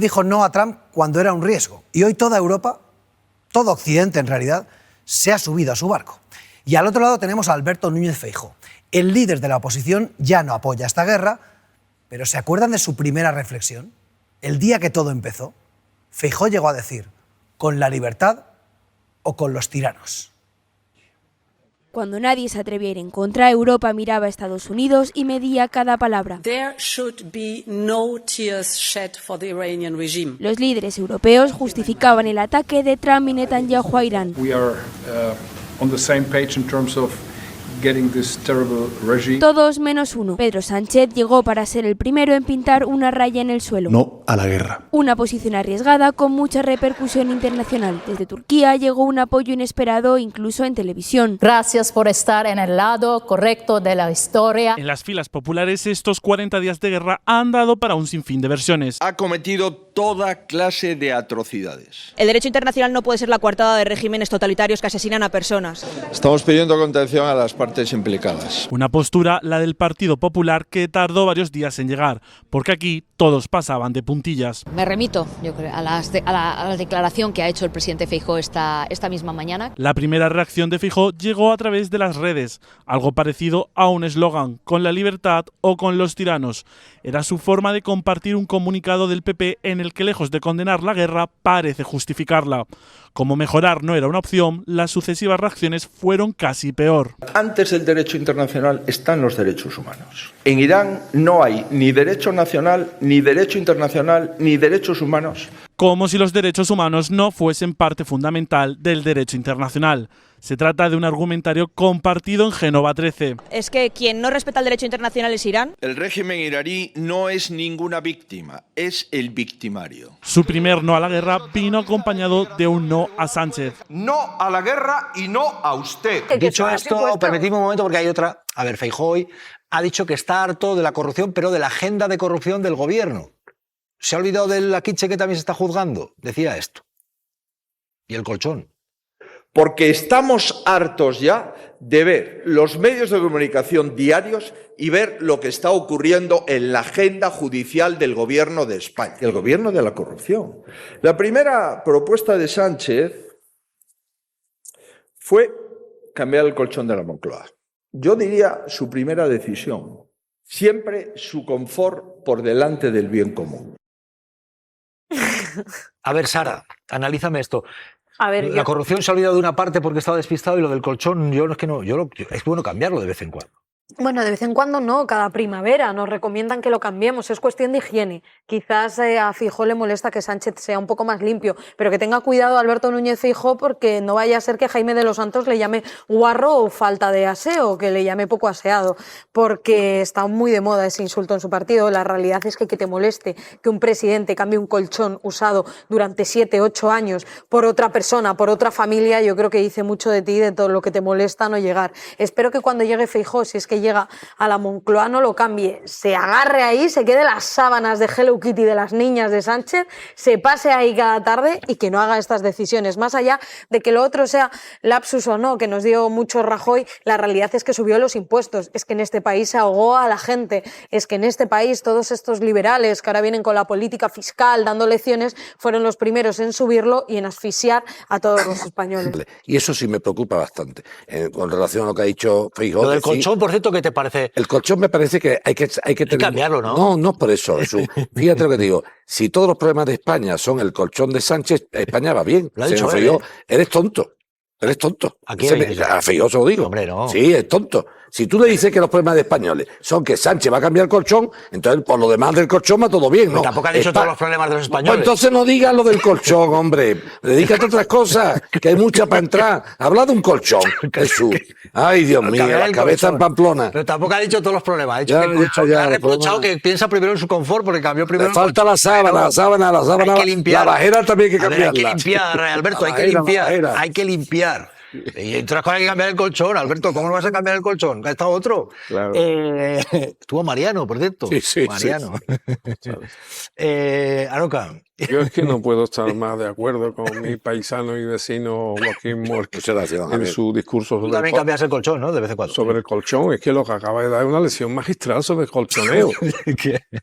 Dijo no a Trump cuando era un riesgo. Y hoy toda Europa, todo Occidente en realidad, se ha subido a su barco. Y al otro lado tenemos a Alberto Núñez Feijóo. El líder de la oposición ya no apoya esta guerra, pero ¿se acuerdan de su primera reflexión? El día que todo empezó, Feijóo llegó a decir, ¿con la libertad o con los tiranos? Cuando nadie se atrevía a ir en contra, Europa miraba a Estados Unidos y medía cada palabra. There should be no tears shed for the Iranian regime. Los líderes europeos justificaban el ataque de Trump y Netanyahu a Irán. We are on the same page in terms of getting this terrible regime. Todos menos uno. Pedro Sánchez llegó para ser el primero en pintar una raya en el suelo. No a la guerra. Una posición arriesgada con mucha repercusión internacional. Desde Turquía llegó un apoyo inesperado incluso en televisión. Gracias por estar en el lado correcto de la historia. En las filas populares estos 40 días de guerra han dado para un sinfín de versiones. Ha cometido toda clase de atrocidades. El derecho internacional no puede ser la coartada de regímenes totalitarios que asesinan a personas. Estamos pidiendo contención a las partes implicadas. Una postura, la del Partido Popular, que tardó varios días en llegar, porque aquí todos pasaban de puntillas. Me remito, yo creo, a la declaración que ha hecho el presidente Feijóo esta misma mañana. La primera reacción de Feijóo llegó a través de las redes, algo parecido a un eslogan, con la libertad o con los tiranos. Era su forma de compartir un comunicado del PP en el que, lejos de condenar la guerra, parece justificarla. Como mejorar no era una opción, las sucesivas reacciones fueron casi peor. Antes del derecho internacional están los derechos humanos. En Irán no hay ni derecho nacional, ni derecho internacional, ni derechos humanos. Como si los derechos humanos no fuesen parte fundamental del derecho internacional. Se trata de un argumentario compartido en Génova 13. Es que quien no respeta el derecho internacional es Irán. El régimen iraní no es ninguna víctima, es el victimario. Su primer no a la guerra vino acompañado de un no a Sánchez. No a la guerra y no a usted. Dicho esto, permitidme un momento porque hay otra. A ver, Feijóo hoy ha dicho que está harto de la corrupción, pero de la agenda de corrupción del gobierno. ¿Se ha olvidado de la Kitche que también se está juzgando? Decía esto. Y el colchón. Porque estamos hartos ya de ver los medios de comunicación diarios y ver lo que está ocurriendo en la agenda judicial del gobierno de España, el gobierno de la corrupción. La primera propuesta de Sánchez fue cambiar el colchón de la Moncloa. Yo diría su primera decisión, siempre su confort por delante del bien común. A ver, Sara, analízame esto. A ver, la corrupción se ha olvidado de una parte porque estaba despistado y lo del colchón, es bueno cambiarlo de vez en cuando. Bueno, de vez en cuando no, cada primavera nos recomiendan que lo cambiemos, es cuestión de higiene. Quizás a Feijóo le molesta que Sánchez sea un poco más limpio, pero que tenga cuidado Alberto Núñez Feijóo porque no vaya a ser que Jaime de los Santos le llame guarro o falta de aseo, que le llame poco aseado, porque está muy de moda ese insulto en su partido. La realidad es que te moleste que un presidente cambie un colchón usado durante 7, 8 años por otra persona, por otra familia, yo creo que dice mucho de ti, de todo lo que te molesta no llegar. Espero que cuando llegue Feijóo, si es que llega a la Moncloa, no lo cambie, se agarre ahí, se quede las sábanas de Hello Kitty de las niñas de Sánchez, se pase ahí cada tarde y que no haga estas decisiones. Más allá de que lo otro sea lapsus o no, que nos dio mucho Rajoy, la realidad es que subió los impuestos, es que en este país se ahogó a la gente, es que en este país todos estos liberales que ahora vienen con la política fiscal dando lecciones fueron los primeros en subirlo y en asfixiar a todos los españoles. Y eso sí me preocupa bastante con relación a lo que ha dicho Feijóo. Lo del colchón, por cierto, ¿qué te parece? El colchón me parece que hay que tener... cambiarlo, ¿no? No por eso. Fíjate lo que te digo. Si todos los problemas de España son el colchón de Sánchez, España va bien. Lo ha dicho Feijóo, eres tonto. Eres tonto. ¿A quién? A Feijóo se lo digo. Hombre, no. Sí, es tonto. Si tú le dices que los problemas de españoles son que Sánchez va a cambiar el colchón, entonces por lo demás del colchón va todo bien, ¿no? Pero tampoco ha dicho todos los problemas de los españoles. Pues entonces no digas lo del colchón, hombre. Dedícate a otras cosas, que hay mucha para entrar. Habla de un colchón, Jesús. Ay, Dios mío, la cabeza en Pamplona. Pero tampoco ha dicho todos los problemas. Ha dicho ha reprochado que piensa primero en su confort porque cambió primero. Le falta la sábana, la sábana. Hay que limpiar. La bajera también hay que cambiarla. Hay que limpiar, Alberto, hay que limpiar. Hay que limpiar. Y otras cosas hay que cambiar el colchón, Alberto. ¿Cómo no vas a cambiar el colchón? ¿Ha estado otro? Claro. Estuvo Mariano, por cierto. Sí. Mariano. Sí. Aroca, Yo es que no puedo estar más de acuerdo con mi paisano y vecino Joaquín Murques en su discurso sobre Tú también cambias el colchón, ¿no? De vez en cuando. Sobre el colchón. Es que lo que acaba de dar es una lección magistral sobre el colchoneo.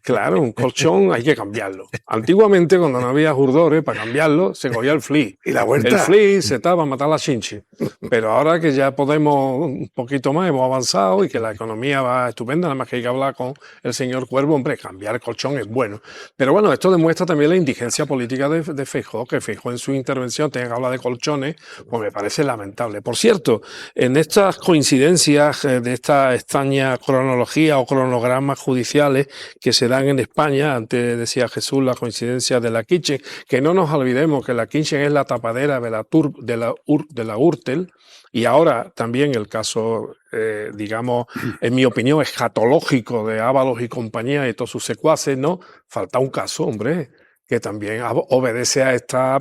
Claro, un colchón hay que cambiarlo. Antiguamente, cuando no había jurdores, para cambiarlo, se cogía el fli. ¿Y la vuelta? El fli se estaba a matar la chinchi. Pero ahora que ya podemos un poquito más, hemos avanzado y que la economía va estupenda, nada más que hay que hablar con el señor Cuervo, hombre, cambiar el colchón es bueno. Pero bueno, esto demuestra también la indigencia política de Feijóo, que Feijóo en su intervención tenga que hablar de colchones, pues me parece lamentable. Por cierto, en estas coincidencias de esta extraña cronología o cronogramas judiciales que se dan en España, antes decía Jesús la coincidencia de la Kitchen, que no nos olvidemos que la Kitchen es la tapadera de la Gürtel, y ahora también el caso, digamos, en mi opinión, escatológico de Ábalos y compañía y todos sus secuaces, ¿no? Falta un caso, hombre, que también obedece a esta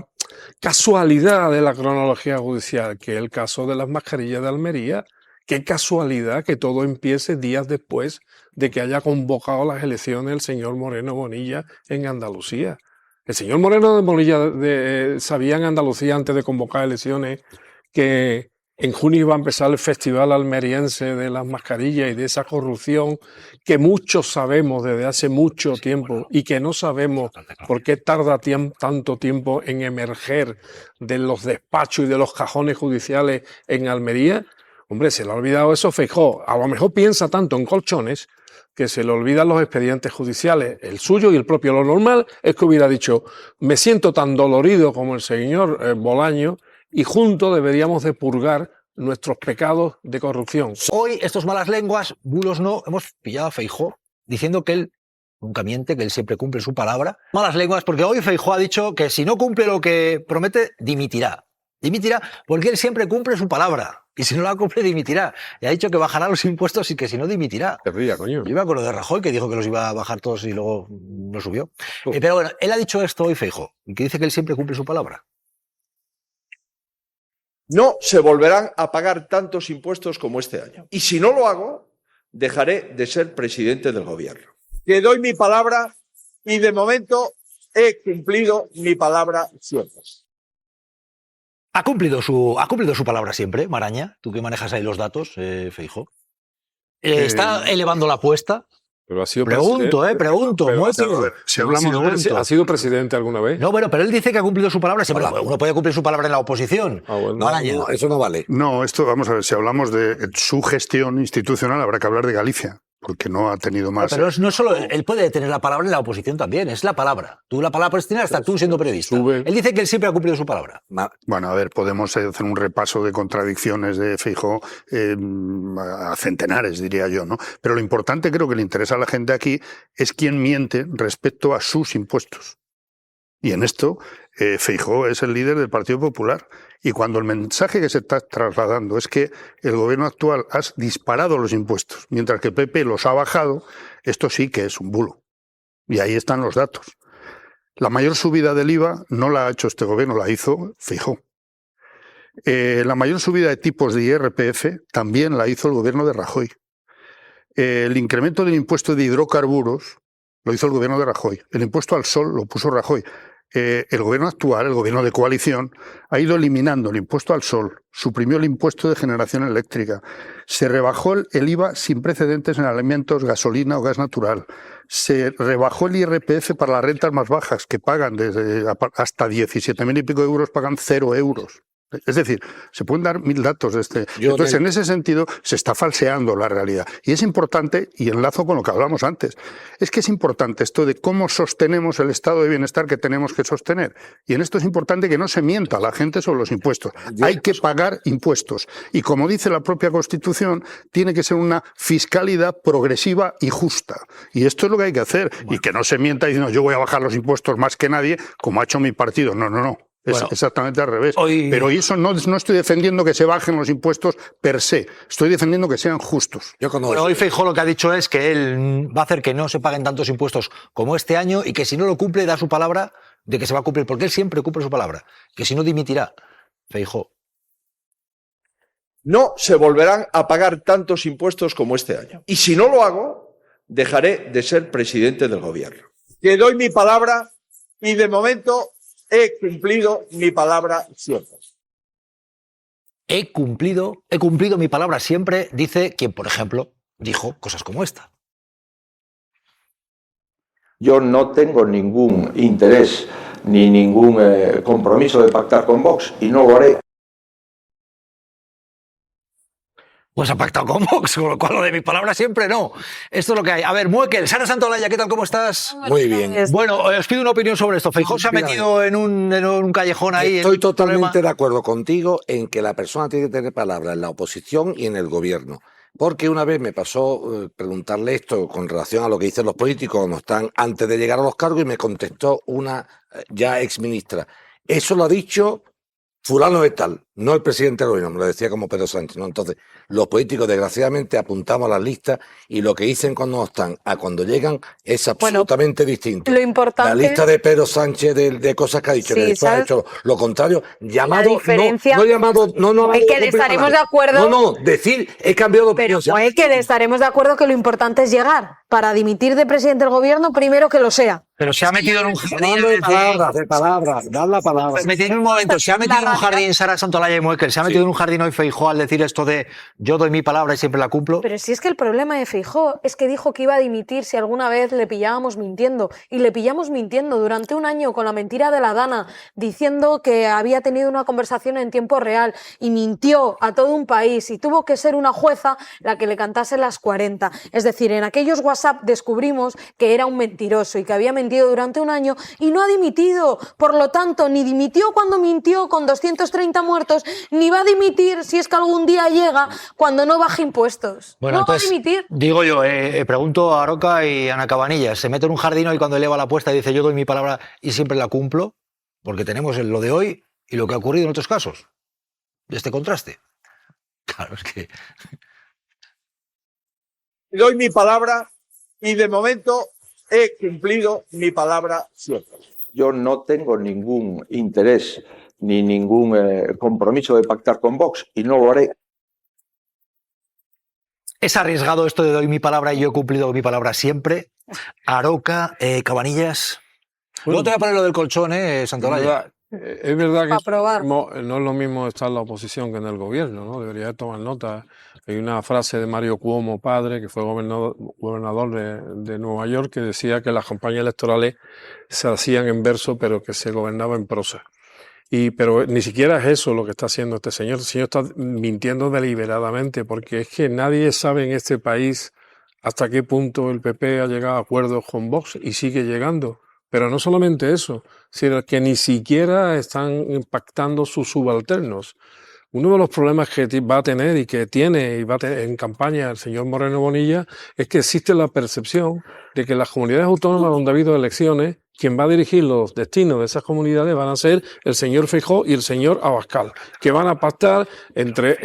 casualidad de la cronología judicial, que es el caso de las mascarillas de Almería. Qué casualidad que todo empiece días después de que haya convocado las elecciones el señor Moreno Bonilla en Andalucía. El señor Moreno Bonilla sabía en Andalucía antes de convocar elecciones que en junio iba a empezar el festival almeriense de las mascarillas y de esa corrupción que muchos sabemos desde hace mucho tiempo y que no sabemos por qué tarda tanto tiempo en emerger de los despachos y de los cajones judiciales en Almería. Hombre, se le ha olvidado eso Feijóo. A lo mejor piensa tanto en colchones que se le olvidan los expedientes judiciales, el suyo y el propio. Lo normal es que hubiera dicho, me siento tan dolorido como el señor Bolaño, y juntos deberíamos de purgar nuestros pecados de corrupción. Hoy, estos malas lenguas, bulos no, hemos pillado a Feijóo diciendo que él nunca miente, que él siempre cumple su palabra. Malas lenguas, porque hoy Feijóo ha dicho que si no cumple lo que promete, dimitirá. Dimitirá porque él siempre cumple su palabra. Y si no la cumple, dimitirá. Y ha dicho que bajará los impuestos y que si no, dimitirá. Te ría, coño. Yo me acuerdo de Rajoy, que dijo que los iba a bajar todos y luego no subió. Pero bueno, él ha dicho esto hoy, Feijóo, y que dice que él siempre cumple su palabra. No se volverán a pagar tantos impuestos como este año. Y si no lo hago, dejaré de ser presidente del gobierno. Que doy mi palabra y de momento he cumplido mi palabra siempre. ¿Ha cumplido su palabra siempre, Maraña? Tú que manejas ahí los datos, Feijóo. ¿Está elevando la apuesta? Pero ha sido pregunto. Si hablamos ¿Ha sido presidente alguna vez? No, bueno, pero él dice que ha cumplido su palabra siempre. Uno puede cumplir su palabra en la oposición. No, eso no vale. No, esto, vamos a ver, si hablamos de su gestión institucional, habrá que hablar de Galicia, porque no ha tenido más. Pero no solo, él puede tener la palabra en la oposición también, es la palabra. Tú la palabra puedes tener hasta tú siendo periodista. Él dice que él siempre ha cumplido su palabra. Bueno, a ver, podemos hacer un repaso de contradicciones de Feijóo a centenares, diría yo, ¿no? Pero lo importante, creo que le interesa a la gente aquí, es quién miente respecto a sus impuestos. Y en esto, Feijóo es el líder del Partido Popular. Y cuando el mensaje que se está trasladando es que el gobierno actual ha disparado los impuestos, mientras que el PP los ha bajado, esto sí que es un bulo. Y ahí están los datos. La mayor subida del IVA no la ha hecho este gobierno, la hizo Feijóo. La mayor subida de tipos de IRPF también la hizo el gobierno de Rajoy. El incremento del impuesto de hidrocarburos lo hizo el gobierno de Rajoy. El impuesto al sol lo puso Rajoy. El gobierno actual, el gobierno de coalición, ha ido eliminando el impuesto al sol, suprimió el impuesto de generación eléctrica, se rebajó el IVA sin precedentes en alimentos, gasolina o gas natural, se rebajó el IRPF para las rentas más bajas, que pagan desde hasta 17.000 y pico euros, pagan 0 euros. Es decir, se pueden dar 1000 datos de este. Entonces, en ese sentido, se está falseando la realidad. Y es importante, y enlazo con lo que hablamos antes, es que es importante esto de cómo sostenemos el estado de bienestar que tenemos que sostener. Y en esto es importante que no se mienta a la gente sobre los impuestos. Hay que pagar impuestos. Y como dice la propia Constitución, tiene que ser una fiscalidad progresiva y justa. Y esto es lo que hay que hacer. Y que no se mienta diciendo yo voy a bajar los impuestos más que nadie, como ha hecho mi partido. No. Es exactamente al revés. Pero eso no estoy defendiendo que se bajen los impuestos per se. Estoy defendiendo que sean justos. Hoy Feijóo lo que ha dicho es que él va a hacer que no se paguen tantos impuestos como este año y que si no lo cumple da su palabra de que se va a cumplir, porque él siempre cumple su palabra. Que si no dimitirá. Feijóo. No se volverán a pagar tantos impuestos como este año. Y si no lo hago, dejaré de ser presidente del gobierno. Que doy mi palabra y de momento he cumplido mi palabra siempre. He cumplido mi palabra siempre, dice quien, por ejemplo, dijo cosas como esta. Yo no tengo ningún interés ni ningún compromiso de pactar con Vox y no lo haré. Pues ha pactado con Vox, con lo cual lo de mi palabra siempre no. Esto es lo que hay. A ver, Muekel, Sara Santolaya, ¿qué tal? ¿Cómo estás? Muy bien. Bueno, os pido una opinión sobre esto. Feijóo se ha metido en un callejón ahí. Estoy totalmente de acuerdo contigo en que la persona tiene que tener palabra en la oposición y en el gobierno. Porque una vez me pasó preguntarle esto con relación a lo que dicen los políticos cuando están antes de llegar a los cargos y me contestó una ya exministra. Eso lo ha dicho fulano de tal, no el presidente del gobierno, me lo decía como Pedro Sánchez, ¿no? Entonces, los políticos desgraciadamente apuntamos a las listas y lo que dicen cuando no están a cuando llegan es absolutamente distinto. Lo importante... La lista de Pedro Sánchez de cosas que ha dicho, Sí, que después ha hecho lo contrario, llamado, diferencia... no llamado, no. Es que estaremos de acuerdo... No, decir, he cambiado de opinión. Pero es que estaremos de acuerdo que lo importante es llegar. Para dimitir de presidente del gobierno, primero que lo sea. Pero se ha metido en un jardín. De palabras, dar la palabra. Pues metido en un momento, se ha metido en un jardín Sara Santolaya y Muekel, se ha metido en un jardín hoy Feijóo al decir esto de yo doy mi palabra y siempre la cumplo. Pero si es que el problema de Feijóo es que dijo que iba a dimitir si alguna vez le pillábamos mintiendo. Y le pillamos mintiendo durante un año con la mentira de la Dana, diciendo que había tenido una conversación en tiempo real y mintió a todo un país y tuvo que ser una jueza la que le cantase las 40. Es decir, en aquellos WhatsApp descubrimos que era un mentiroso y que había mentido durante un año y no ha dimitido. Por lo tanto, ni dimitió cuando mintió con 230 muertos, ni va a dimitir si es que algún día llega cuando no baje impuestos. Bueno, no entonces, va a dimitir. Digo yo, pregunto a Aroca y a Ana Cabanillas, ¿se mete en un jardín hoy cuando eleva la apuesta y dice yo doy mi palabra y siempre la cumplo? Porque tenemos lo de hoy y lo que ha ocurrido en otros casos. De este contraste. Claro, es que... Doy mi palabra y de momento he cumplido mi palabra siempre. Yo no tengo ningún interés ni ningún compromiso de pactar con Vox y no lo haré. Es arriesgado esto de doy mi palabra y yo he cumplido mi palabra siempre. Aroca, Cabanillas... Luego te voy a poner lo del colchón, Santolaya. Es verdad que no es lo mismo estar en la oposición que en el gobierno, ¿no? Debería tomar nota. Hay una frase de Mario Cuomo, padre, que fue gobernador de Nueva York, que decía que las campañas electorales se hacían en verso, pero que se gobernaba en prosa. Pero ni siquiera es eso lo que está haciendo este señor. El señor está mintiendo deliberadamente, porque es que nadie sabe en este país hasta qué punto el PP ha llegado a acuerdos con Vox y sigue llegando. Pero no solamente eso, sino que ni siquiera están impactando sus subalternos. Uno de los problemas que va a tener y que tiene y va a tener en campaña el señor Moreno Bonilla es que existe la percepción de que las comunidades autónomas donde ha habido elecciones, quien va a dirigir los destinos de esas comunidades van a ser el señor Feijóo y el señor Abascal, que van a pactar entre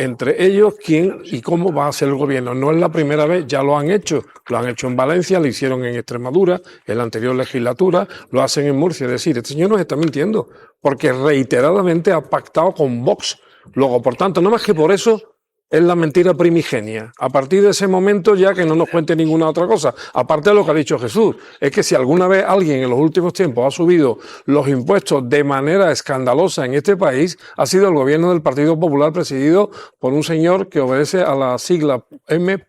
ellos quién y cómo va a ser el gobierno. No es la primera vez, ya lo han hecho en Valencia, lo hicieron en Extremadura, en la anterior legislatura, lo hacen en Murcia. Es decir, este señor nos está mintiendo, porque reiteradamente ha pactado con Vox. Luego, por tanto, no más que por eso, es la mentira primigenia. A partir de ese momento ya que no nos cuente ninguna otra cosa. Aparte de lo que ha dicho Jesús, es que si alguna vez alguien en los últimos tiempos ha subido los impuestos de manera escandalosa en este país, ha sido el gobierno del Partido Popular presidido por un señor que obedece a la sigla M.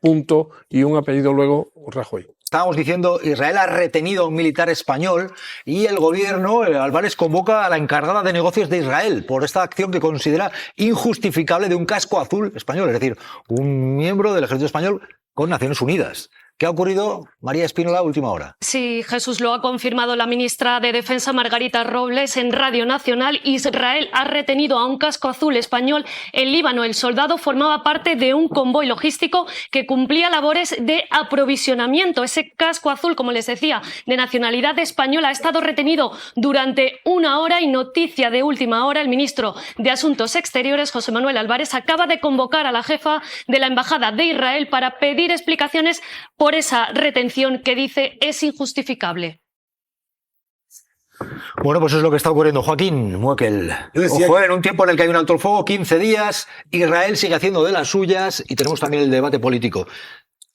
y un apellido luego Rajoy. Estábamos diciendo, Israel ha retenido a un militar español y el gobierno, Álvarez, convoca a la encargada de negocios de Israel por esta acción que considera injustificable de un casco azul español, es decir, un miembro del ejército español con Naciones Unidas. ¿Qué ha ocurrido, María Espínola, última hora? Sí, Jesús, lo ha confirmado la ministra de Defensa, Margarita Robles, en Radio Nacional. Israel ha retenido a un casco azul español en Líbano. El soldado formaba parte de un convoy logístico que cumplía labores de aprovisionamiento. Ese casco azul, como les decía, de nacionalidad española, ha estado retenido durante una hora y noticia de última hora. El ministro de Asuntos Exteriores, José Manuel Álvarez, acaba de convocar a la jefa de la Embajada de Israel para pedir explicaciones por esa retención que dice es injustificable. Bueno, pues eso es lo que está ocurriendo. Joaquín Muekel. Ojo, en un tiempo en el que hay un alto el fuego, 15 días, Israel sigue haciendo de las suyas y tenemos también el debate político.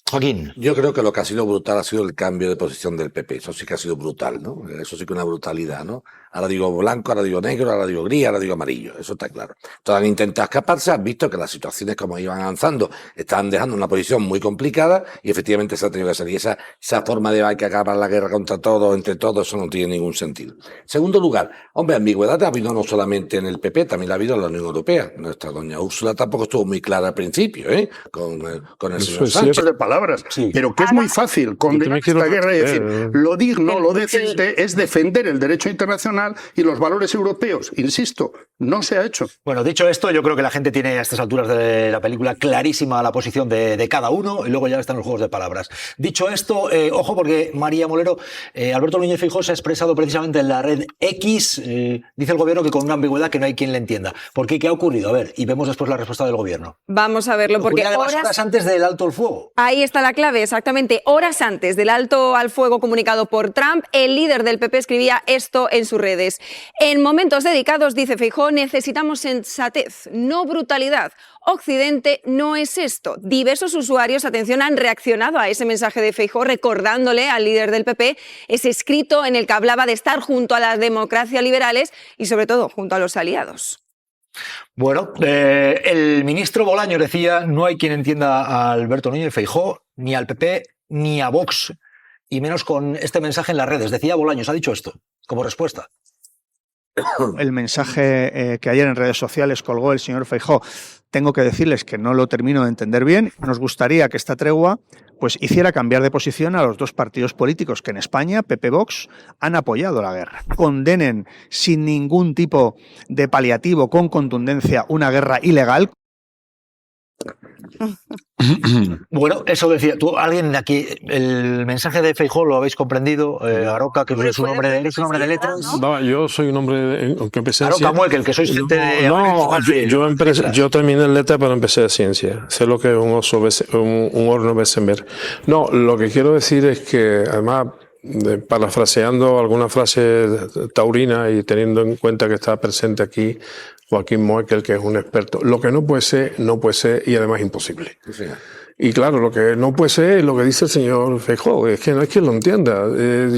Joaquín. Yo creo que lo que ha sido brutal ha sido el cambio de posición del PP. Eso sí que ha sido brutal, ¿no? Eso sí que es una brutalidad, ¿no? Ahora digo blanco, ahora digo negro, ahora digo gris, ahora digo amarillo. Eso está claro. Todos han intentado escaparse, han visto que las situaciones, como iban avanzando, estaban dejando una posición muy complicada y efectivamente se ha tenido que salir. Esa forma de hay que acabar la guerra contra todos, entre todos, eso no tiene ningún sentido. Segundo lugar, hombre, ambigüedad ha habido no solamente en el PP, también la ha habido en la Unión Europea. Nuestra doña Úrsula tampoco estuvo muy clara al principio, con el señor Sánchez. De palabras, sí. Pero que es muy fácil condenar esta guerra y decir lo digno, lo decente es defender el derecho internacional y los valores europeos. Insisto, no se ha hecho. Bueno, dicho esto, yo creo que la gente tiene a estas alturas de la película clarísima la posición de cada uno y luego ya están los juegos de palabras. Dicho esto, ojo porque María Molero, Alberto Núñez Feijóo se ha expresado precisamente en la red X, dice el gobierno que con una ambigüedad que no hay quien le entienda. ¿Por qué? ¿Qué ha ocurrido? A ver, y vemos después la respuesta del gobierno. Vamos a verlo porque horas antes del alto al fuego. Ahí está la clave, exactamente. Horas antes del alto al fuego comunicado por Trump, el líder del PP escribía esto en sus redes. En momentos dedicados, dice Feijóo, necesitamos sensatez, no brutalidad. Occidente no es esto. Diversos usuarios, atención, han reaccionado a ese mensaje de Feijóo recordándole al líder del PP ese escrito en el que hablaba de estar junto a las democracias liberales y sobre todo junto a los aliados. Bueno, el ministro Bolaños decía no hay quien entienda a Alberto Núñez Feijóo, ni al PP, ni a Vox, y menos con este mensaje en las redes. Decía Bolaños, ha dicho esto como respuesta. El mensaje que ayer en redes sociales colgó el señor Feijóo, tengo que decirles que no lo termino de entender bien. Nos gustaría que esta tregua pues hiciera cambiar de posición a los dos partidos políticos que en España, PP Vox, han apoyado la guerra. Condenen sin ningún tipo de paliativo, con contundencia, una guerra ilegal. Bueno, eso decía tú, alguien de aquí, el mensaje de Feijóo lo habéis comprendido, Aroca, que es un hombre de letras. No, yo soy un hombre, aunque empecé en Aroca Muekel, que sois gente de... yo terminé en letras pero empecé de ciencia, sé lo que es un horno Bessemer. No, lo que quiero decir es que además, parafraseando alguna frase taurina y teniendo en cuenta que está presente aquí Joaquín Moekel, que es un experto, lo que no puede ser y además imposible. Sí. Y claro, lo que no puede ser es lo que dice el señor Feijóo, es que no hay quien lo entienda.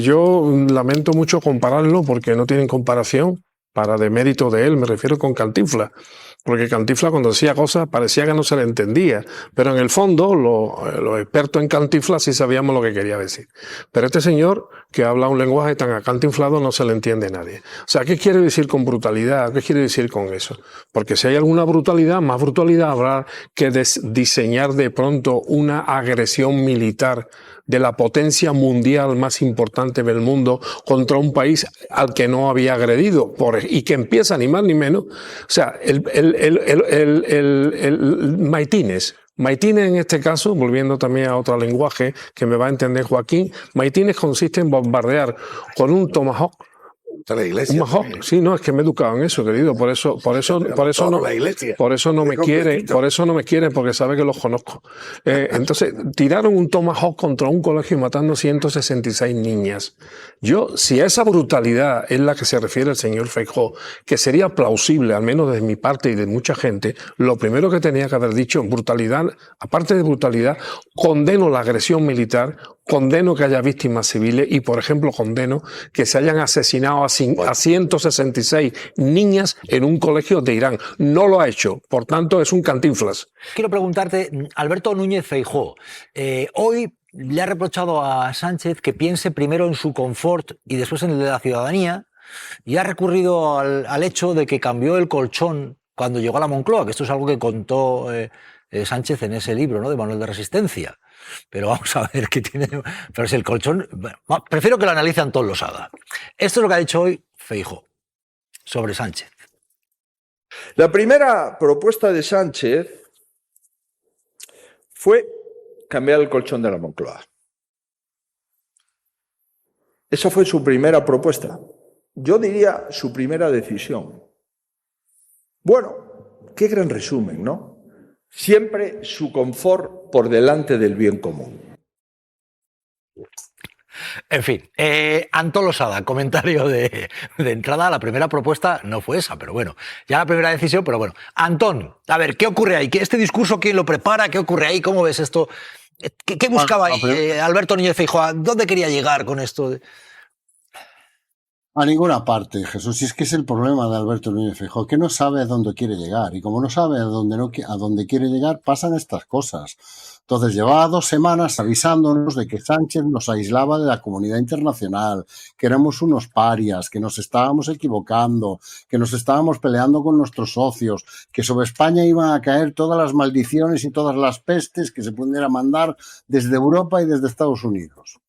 Yo lamento mucho compararlo porque no tienen comparación, para demérito de él, me refiero con Cantinflas. Porque Cantinflas cuando decía cosas parecía que no se le entendía, pero en el fondo los expertos en Cantinflas sí sabíamos lo que quería decir. Pero este señor que habla un lenguaje tan acantinflado no se le entiende a nadie. O sea, ¿qué quiere decir con brutalidad? ¿Qué quiere decir con eso? Porque si hay alguna brutalidad, más brutalidad habrá que diseñar de pronto una agresión militar de la potencia mundial más importante del mundo contra un país al que no había agredido y que empieza ni más ni menos. O sea, maitines en este caso, volviendo también a otro lenguaje que me va a entender Joaquín, maitines consiste en bombardear con un Tomahawk. La iglesia. Sí, no, es que me he educado en eso, querido. Por eso no me quiere, porque sabe que los conozco. Entonces, tiraron un Tomahawk contra un colegio matando 166 niñas. Si a esa brutalidad es la que se refiere el señor Feijóo, que sería plausible, al menos de mi parte y de mucha gente, lo primero que tenía que haber dicho, brutalidad, aparte de brutalidad, condeno la agresión militar, condeno que haya víctimas civiles y, por ejemplo, condeno que se hayan asesinado a 166 niñas en un colegio de Irán. No lo ha hecho, por tanto es un Cantinflas. Quiero preguntarte, Alberto Núñez Feijóo, hoy le ha reprochado a Sánchez que piense primero en su confort y después en el de la ciudadanía y ha recurrido al hecho de que cambió el colchón cuando llegó a la Moncloa, que esto es algo que contó Sánchez en ese libro, ¿no?, de Manual de Resistencia. Pero vamos a ver qué tiene. Pero si el colchón. Bueno, prefiero que lo analice Antón Losada. Esto es lo que ha dicho hoy Feijóo sobre Sánchez. La primera propuesta de Sánchez fue cambiar el colchón de la Moncloa. Esa fue su primera propuesta. Yo diría su primera decisión. Bueno, qué gran resumen, ¿no? Siempre su confort por delante del bien común. En fin, Antón Losada, comentario de entrada. La primera propuesta no fue esa, pero bueno, ya la primera decisión, pero bueno. Antón, a ver, ¿qué ocurre ahí? ¿Este discurso quién lo prepara? ¿Qué ocurre ahí? ¿Cómo ves esto ¿Qué buscaba ahí Alberto Núñez Feijóo? ¿Dónde quería llegar con esto? A ninguna parte, Jesús. Y es que es el problema de Alberto Núñez Feijóo, que no sabe a dónde quiere llegar. Y como no sabe a dónde quiere llegar, pasan estas cosas. Entonces, llevaba 2 semanas avisándonos de que Sánchez nos aislaba de la comunidad internacional, que éramos unos parias, que nos estábamos equivocando, que nos estábamos peleando con nuestros socios, que sobre España iban a caer todas las maldiciones y todas las pestes que se pudieran mandar desde Europa y desde Estados Unidos.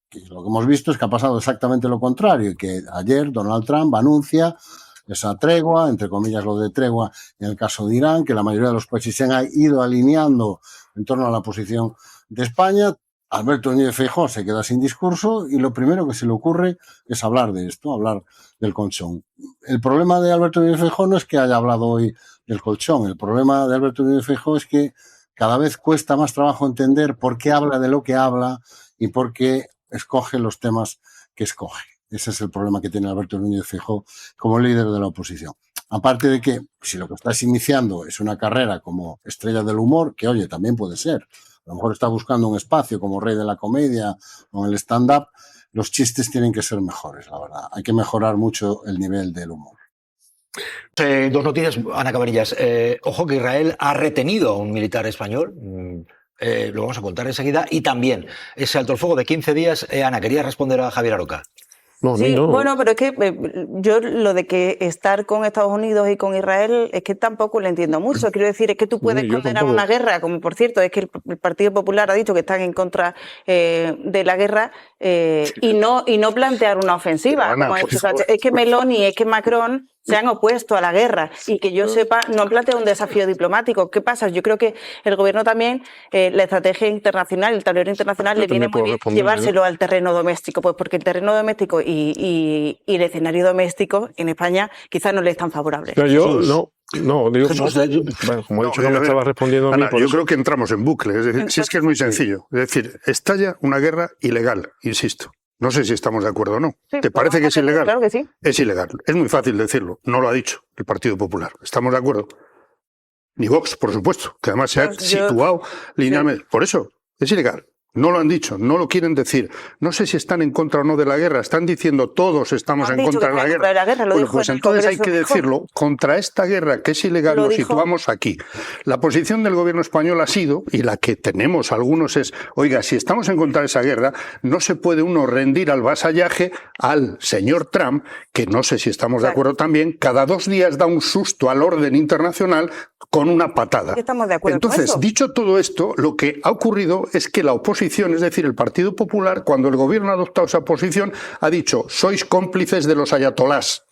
Que lo que hemos visto es que ha pasado exactamente lo contrario, y que ayer Donald Trump anuncia esa tregua, entre comillas lo de tregua en el caso de Irán, que la mayoría de los países se han ido alineando en torno a la posición de España. Alberto Núñez Feijóo se queda sin discurso y lo primero que se le ocurre es hablar de esto, hablar del colchón. El problema de Alberto Núñez Feijóo no es que haya hablado hoy del colchón, el problema de Alberto Núñez Feijóo es que cada vez cuesta más trabajo entender por qué habla de lo que habla y por qué escoge los temas que escoge. Ese es el problema que tiene Alberto Núñez Feijóo como líder de la oposición. Aparte de que, si lo que estás iniciando es una carrera como estrella del humor, que oye, también puede ser, a lo mejor está buscando un espacio como rey de la comedia o en el stand-up, los chistes tienen que ser mejores, la verdad. Hay que mejorar mucho el nivel del humor. 2 noticias, Ana Cabanillas. Ojo que Israel ha retenido a un militar español. Lo vamos a contar enseguida. Y también ese alto el fuego de 15 días. Ana, quería responder a Javier Aroca. Sí, bueno, pero es que yo lo de que estar con Estados Unidos y con Israel es que tampoco lo entiendo mucho. Quiero decir, es que tú puedes condenar una guerra, como por cierto, es que el Partido Popular ha dicho que están en contra de la guerra y no plantear una ofensiva. Como ha dicho Sánchez. Es que Meloni, es que Macron se han opuesto a la guerra y que yo sepa no han planteado un desafío diplomático. ¿Qué pasa? Yo creo que el gobierno también, la estrategia internacional, el tablero internacional le viene muy bien llevárselo al terreno doméstico, pues porque el terreno doméstico y el escenario doméstico en España quizás no le es tan favorable. Pero yo no, digo, bueno, como he dicho, no me estaba respondiendo a mí. Ana, yo creo que entramos en bucle. Es decir, si es que es muy sencillo. Es decir, estalla una guerra ilegal, insisto. No sé si estamos de acuerdo o no. Sí, ¿Te parece que es ilegal? Claro que sí. Es ilegal. Es muy fácil decirlo. No lo ha dicho el Partido Popular. ¿Estamos de acuerdo? Ni Vox, por supuesto, que además se ha situado linealmente. Por eso, es ilegal. No lo han dicho, no lo quieren decir. No sé si están en contra o no de la guerra. Están diciendo todos estamos en contra de la guerra. Bueno, pues entonces hay que decirlo. Contra esta guerra, que es ilegal, lo situamos aquí. La posición del gobierno español ha sido, y la que tenemos algunos es, oiga, si estamos en contra de esa guerra, no se puede uno rendir al vasallaje al señor Trump, que no sé si estamos de acuerdo también, cada 2 días da un susto al orden internacional con una patada. Estamos de acuerdo. Entonces, con eso. dicho todo esto, lo que ha ocurrido es que la oposición, es decir, el Partido Popular, cuando el gobierno ha adoptado esa posición, ha dicho, sois cómplices de los ayatolás.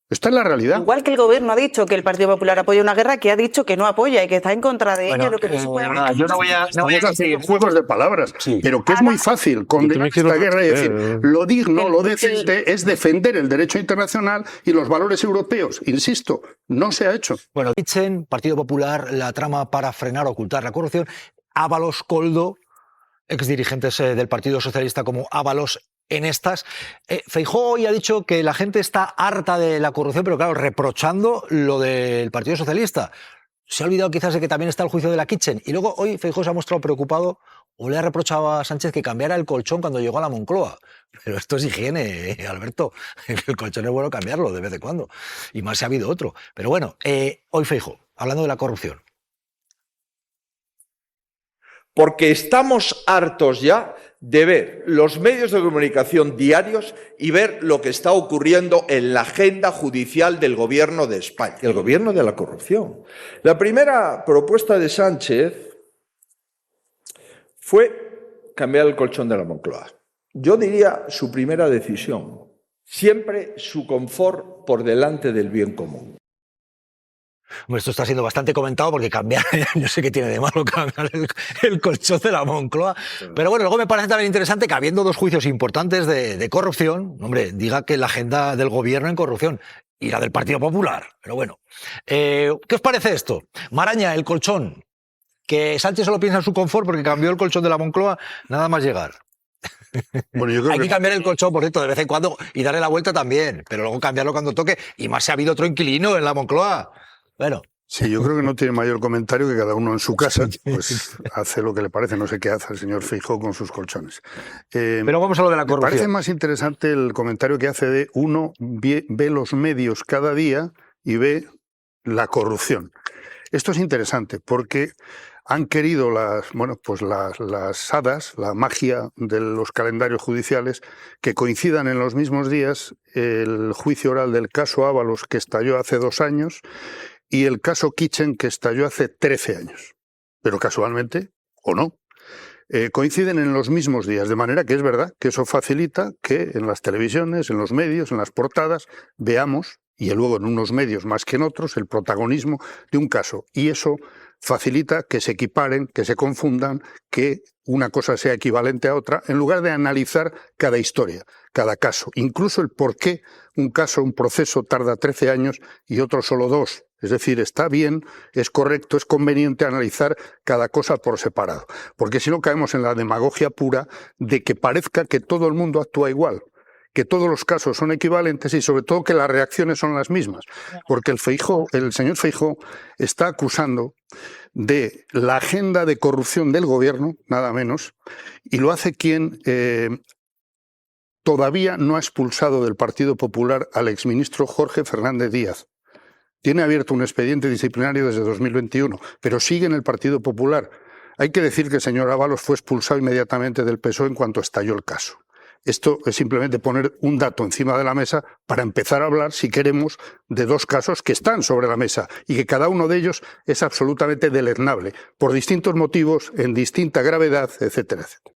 Esta es la realidad. Igual que el gobierno ha dicho que el Partido Popular apoya una guerra, que ha dicho que no apoya y que está en contra de ella. Lo que no se puede yo no voy a seguir juegos de palabras, pero que es muy fácil condenar esta guerra y decir, lo digno, lo decente es defender el derecho internacional y los valores europeos. Insisto, no se ha hecho. Bueno, Kitchen, Partido Popular, la trama para frenar o ocultar la corrupción. Ábalos, Koldo, exdirigentes del Partido Socialista como Ábalos en estas. Feijóo hoy ha dicho que la gente está harta de la corrupción, pero claro, reprochando lo del Partido Socialista. Se ha olvidado quizás de que también está el juicio de la Kitchen. Y luego hoy Feijóo se ha mostrado preocupado o le ha reprochado a Sánchez que cambiara el colchón cuando llegó a la Moncloa. Pero esto es higiene, Alberto. El colchón es bueno cambiarlo de vez en cuando. Y más si ha habido otro. Pero bueno, hoy Feijóo, hablando de la corrupción. Porque estamos hartos ya de ver los medios de comunicación diarios y ver lo que está ocurriendo en la agenda judicial del gobierno de España, el gobierno de la corrupción. La primera propuesta de Sánchez fue cambiar el colchón de la Moncloa. Yo diría su primera decisión, siempre su confort por delante del bien común. Bueno, esto está siendo bastante comentado porque cambiar, no sé qué tiene de malo cambiar el colchón de la Moncloa, pero bueno, luego me parece también interesante que habiendo 2 juicios importantes de corrupción, hombre, diga que la agenda del gobierno en corrupción y la del Partido Popular, pero bueno. ¿Qué os parece esto? Maraña, el colchón, que Sánchez solo piensa en su confort porque cambió el colchón de la Moncloa nada más llegar. Bueno, yo creo Hay que cambiar el colchón, por cierto, de vez en cuando y darle la vuelta también, pero luego cambiarlo cuando toque, y más si ha habido otro inquilino en la Moncloa. Bueno, Sí, yo creo que no tiene mayor comentario que cada uno en su casa, pues hace lo que le parece, no sé qué hace el señor Feijóo con sus colchones. Pero vamos a lo de la corrupción. Me parece más interesante el comentario que hace de uno ve los medios cada día y ve la corrupción. Esto es interesante porque han querido las hadas, la magia de los calendarios judiciales, que coincidan en los mismos días el juicio oral del caso Ábalos, que estalló hace 2 años, y el caso Kitchen, que estalló hace 13 años. Pero casualmente, o no, coinciden en los mismos días, de manera que es verdad que eso facilita que en las televisiones, en los medios, en las portadas, veamos, y luego en unos medios más que en otros, el protagonismo de un caso. Y eso facilita que se equiparen, que se confundan, que una cosa sea equivalente a otra, en lugar de analizar cada historia, cada caso, incluso el por qué un caso, un proceso tarda 13 años y otro solo 2. Es decir, está bien, es correcto, es conveniente analizar cada cosa por separado, porque si no caemos en la demagogia pura de que parezca que todo el mundo actúa igual, que todos los casos son equivalentes y sobre todo que las reacciones son las mismas, porque el señor Feijóo está acusando de la agenda de corrupción del gobierno, nada menos, y lo hace quien todavía no ha expulsado del Partido Popular al exministro Jorge Fernández Díaz. Tiene abierto un expediente disciplinario desde 2021, pero sigue en el Partido Popular. Hay que decir que el señor Ábalos fue expulsado inmediatamente del PSOE en cuanto estalló el caso. Esto es simplemente poner un dato encima de la mesa para empezar a hablar, si queremos, de 2 casos que están sobre la mesa y que cada uno de ellos es absolutamente deleznable, por distintos motivos, en distinta gravedad, etcétera, etcétera.